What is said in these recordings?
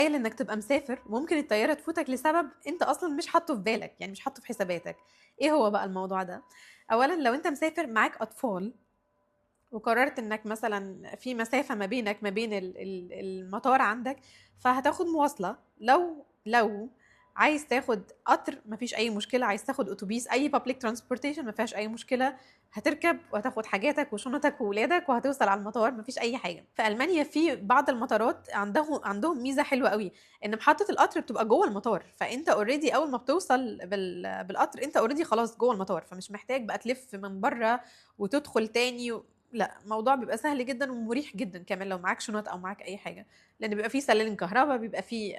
تخيل انك تبقى مسافر وممكن الطياره تفوتك لسبب انت اصلا مش حاطه في بالك، يعني مش حاطه في حساباتك. ايه هو بقى الموضوع ده؟ اولا لو انت مسافر معاك اطفال وقررت انك مثلا في مسافه ما بينك ما بين المطار عندك، فهتاخد مواصله. لو عايز تاخد قطر مفيش اي مشكله، عايز تاخد اتوبيس اي بابليك ترانسبورتيشن ما فيهاش اي مشكله، هتركب وهتاخد حاجاتك وشنطك وولادك وهتوصل على المطار مفيش اي حاجه. في المانيا في بعض المطارات عندهم ميزه حلوه قوي، ان محطه القطر بتبقى جوه المطار، فانت اوريدي اول ما بتوصل بالقطر انت اوريدي خلاص جوه المطار، فمش محتاج بقى تلف من بره وتدخل تاني. لا، الموضوع بيبقى سهل جدا ومريح جدا كمان لو معاك شنط او معاك اي حاجه، لان بيبقى فيه سلالم كهرباء، بيبقى فيه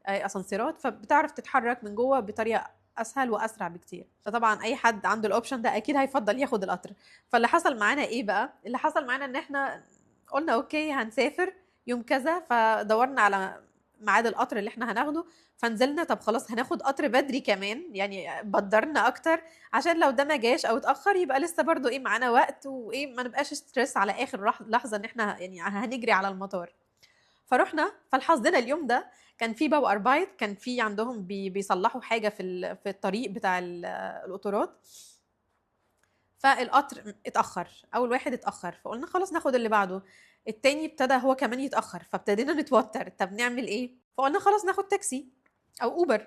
اسانسيرات، فبتعرف تتحرك من جوه بطريقه اسهل واسرع بكتير. فطبعا اي حد عنده الاوبشن ده اكيد هيفضل ياخد القطر. فاللي حصل معانا ايه بقى؟ اللي حصل معانا ان احنا قلنا اوكي هنسافر يوم كذا، فدورنا على ميعاد القطر اللي احنا هناخده، فنزلنا طب خلاص هناخد قطر بدري كمان، يعني بدرنا اكتر عشان لو ده ما جاش او اتاخر يبقى لسه برضو ايه معانا وقت، وايه ما نبقاش ستريس على اخر لحظه ان احنا يعني هنجري على المطار. فرحنا، فالحظنا اليوم ده كان في باو اربايت، كان في عندهم بيصلحوا حاجه في الطريق بتاع القطارات. فالقطر اتاخر، اول واحد اتاخر، فقلنا خلاص ناخد اللي بعده. التاني ابتدى هو كمان يتاخر، فابتدينا نتوتر طب نعمل ايه؟ فقلنا خلاص ناخد تاكسي او اوبر.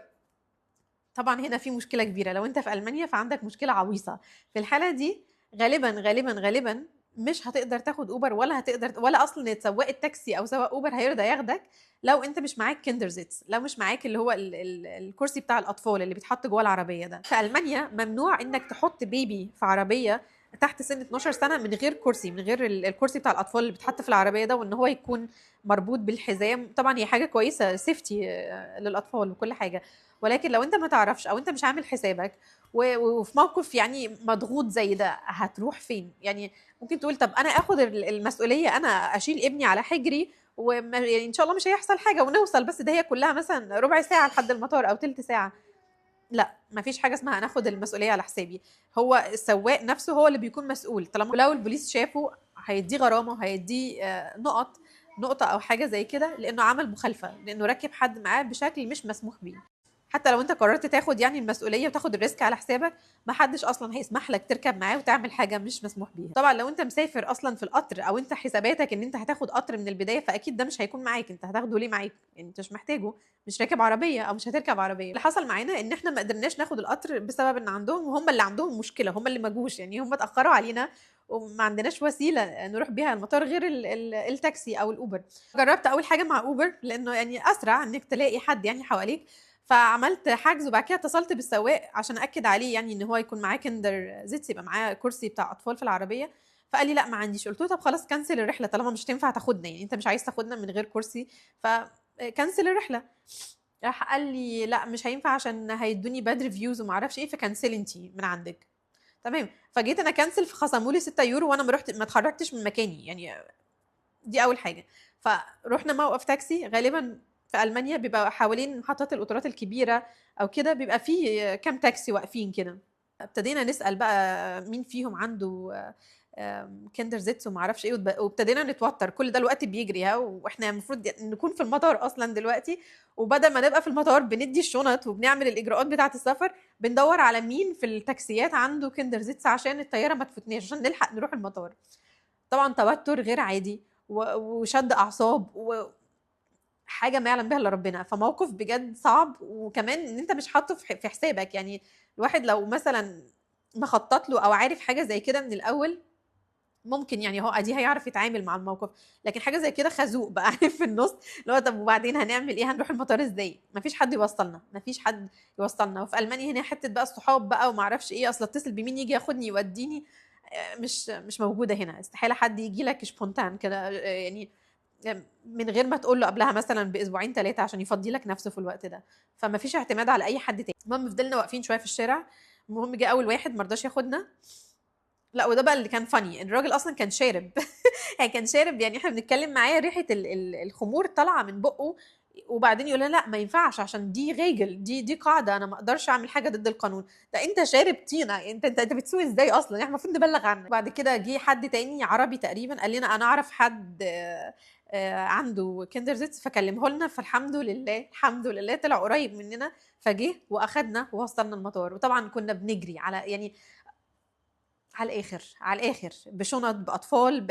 طبعا هنا في مشكله كبيره، لو انت في المانيا فعندك مشكله عويصه. في الحاله دي غالبا مش هتقدر تاخد اوبر، ولا هتقدر، ولا اصلا سواق التاكسي او سواق اوبر هيرضى ياخدك لو انت مش معاك كيندرزيتس، لو مش معاك اللي هو الكرسي بتاع الاطفال اللي بيتحط جوه العربيه ده. في المانيا ممنوع انك تحط بيبي في عربيه تحت سن 12 سنه من غير كرسي، من غير الكرسي بتاع الاطفال اللي بيتحط في العربيه ده، وان هو يكون مربوط بالحزام. طبعا هي حاجه كويسه سيفتي للاطفال وكل حاجه، ولكن لو انت ما تعرفش او انت مش عامل حسابك وفي موقف يعني مضغوط زي ده هتروح فين؟ يعني ممكن تقول طب انا اخد المسؤوليه، انا اشيل ابني على حجري يعني ان شاء الله مش هيحصل حاجه ونوصل، بس ده هي كلها مثلا ربع ساعه لحد المطار او تلت ساعه. لا، مفيش حاجه اسمها انا اخد المسؤوليه على حسابي. هو السواق نفسه هو اللي بيكون مسؤول، طالما لو البوليس شافه هيديه غرامه وهيديه نقطه او حاجه زي كده، لانه عمل مخالفه، لانه ركب حد معاه بشكل مش مسموح بيه. حتى لو انت قررت تاخد يعني المسؤوليه وتاخد الريسك على حسابك، ما حدش اصلا هيسمح لك تركب معاه وتعمل حاجه مش مسموح بيها. طبعا لو انت مسافر اصلا في القطر او انت حساباتك ان انت هتاخد قطر من البدايه، فاكيد ده مش هيكون معاك، انت هتاخده ليه معاك؟ يعني انت مش محتاجه، مش راكب عربيه او مش هتركب عربيه. اللي حصل معانا ان احنا ما قدرناش ناخد القطر بسبب ان عندهم، وهم اللي عندهم مشكله، هم اللي ما جوش، يعني هم اتاخروا علينا وما عندناش وسيله نروح بيها المطار غير التاكسي او الاوبر. جربت اول حاجه مع اوبر لانه يعني اسرع انك تلاقي حد يعني حواليك، فعملت حجز وبعد كده اتصلت بالسواق عشان اكد عليه يعني ان هو يكون معاه كندر زيتس، يبقى معاه كرسي بتاع اطفال في العربيه. فقال لي لا ما عنديش. قلت له طب خلاص كنسل الرحله طالما مش تنفع تاخدنا، يعني انت مش عايز تاخدنا من غير كرسي، فكنسل الرحله. راح قال لي لا مش هينفع عشان هيدوني باد ريفيوز وما اعرفش ايه، فكنسلي انتي من عندك. تمام، فجيت انا كنسل، فخصموا لي 6 يورو وانا ما اتحركتش من مكاني يعني. دي اول حاجه. فروحنا موقف تاكسي، غالبا في المانيا بيبقى حوالين محطات القطارات الكبيره او كده بيبقى فيه كام تاكسي واقفين كده. ابتدينا نسال بقى مين فيهم عنده كندر زيتس وما اعرفش ايه، وابتدينا نتوتر. كل ده الوقت بيجري ها، واحنا المفروض نكون في المطار اصلا دلوقتي، وبدل ما نبقى في المطار بندي الشنط وبنعمل الاجراءات بتاعه السفر، بندور على مين في التاكسيات عنده كندر زيتس عشان الطياره ما تفوتناش عشان نلحق نروح المطار. طبعا توتر غير عادي وشد اعصاب وحاجه ما يعلم بها الا ربنا، فموقف بجد صعب، وكمان ان انت مش حاطه في حسابك. يعني الواحد لو مثلا مخطط له او عارف حاجه زي كده من الاول ممكن يعني هو ادي هيعرف يتعامل مع الموقف، لكن حاجه زي كده خازوق بقى عارف في النص، اللي هو طب وبعدين هنعمل ايه؟ هنروح المطار ازاي؟ مفيش حد يوصلنا، مفيش حد يوصلنا. وفي المانيا هنا حته بقى الصحاب بقى وما اعرفش ايه، اصل اتصل بمين يجي ياخدني يوديني، مش موجوده هنا. استحاله حد يجي لك سبونتان كده يعني من غير ما تقول له قبلها مثلا باسبوعين ثلاثه عشان يفضي لك نفسه في الوقت ده. فما فيش اعتماد على اي حد تاني. المهم فضلنا واقفين شويه في الشارع. المهم جه اول واحد ما رضاش ياخدنا. لا، وده بقى اللي كان فاني، الراجل اصلا كان شارب يعني كان شارب، يعني احنا بنتكلم معاه ريحه الخمور طالعه من بقه، وبعدين يقول لنا لا ما ينفعش عشان دي ريجل، دي قاعده، انا ما اقدرش اعمل حاجه ضد القانون. ده انت شارب طينه، انت بتسوق ازاي اصلا؟ احنا المفروض نبلغ عنك. بعد كده جه حد تاني عربي تقريبا قال لنا انا اعرف حد عنده كيندرزيتس فكلمه لنا، فالحمد لله الحمد لله طلع قريب مننا، فجه واخدنا ووصلنا المطار. وطبعا كنا بنجري على يعني على الاخر على الاخر، بشنط، باطفال،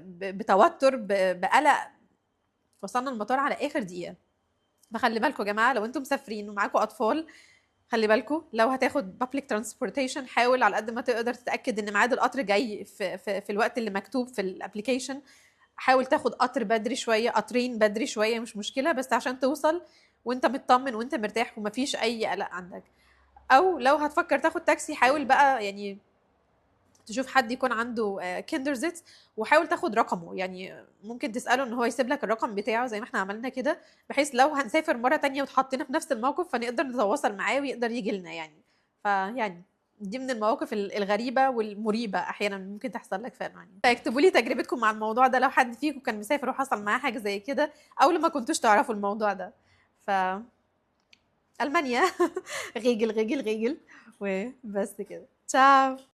بتوتر، بقلق، وصلنا المطار على اخر دقيقه. فخلي بالكم يا جماعه، لو انتم مسافرين ومعاكم اطفال، خلي بالكم لو هتاخد بابليك ترانسبورتيشن حاول على قد ما تقدر تتاكد ان ميعاد القطر جاي في الوقت اللي مكتوب في الابلكيشن. حاول تاخد قطر بدري شويه، قطرين بدري شويه، مش مشكله، بس عشان توصل وانت مطمن وانت مرتاح ومفيش اي قلق عندك. او لو هتفكر تاخد تاكسي، حاول بقى يعني تشوف حد يكون عنده كيندرزيتس وحاول تاخد رقمه، يعني ممكن تسأله ان هو يسيب لك الرقم بتاعه زي ما احنا عملنا كده، بحيث لو هنسافر مرة تانية وتحطينا في نفس الموقف فنقدر نتواصل معاه ويقدر يجي لنا يعني. فيعني دي من المواقف الغريبة والمريبة احيانا ممكن تحصل لك في المانيا. فاكتبوا لي تجربتكم مع الموضوع ده لو حد فيكم كان مسافر وحصل معاه حاجة زي كده، او لما كنتوش تعرفوا الموضوع ده. ف المانيا غيجل غيجل غيجل. وبس كده، تشاو.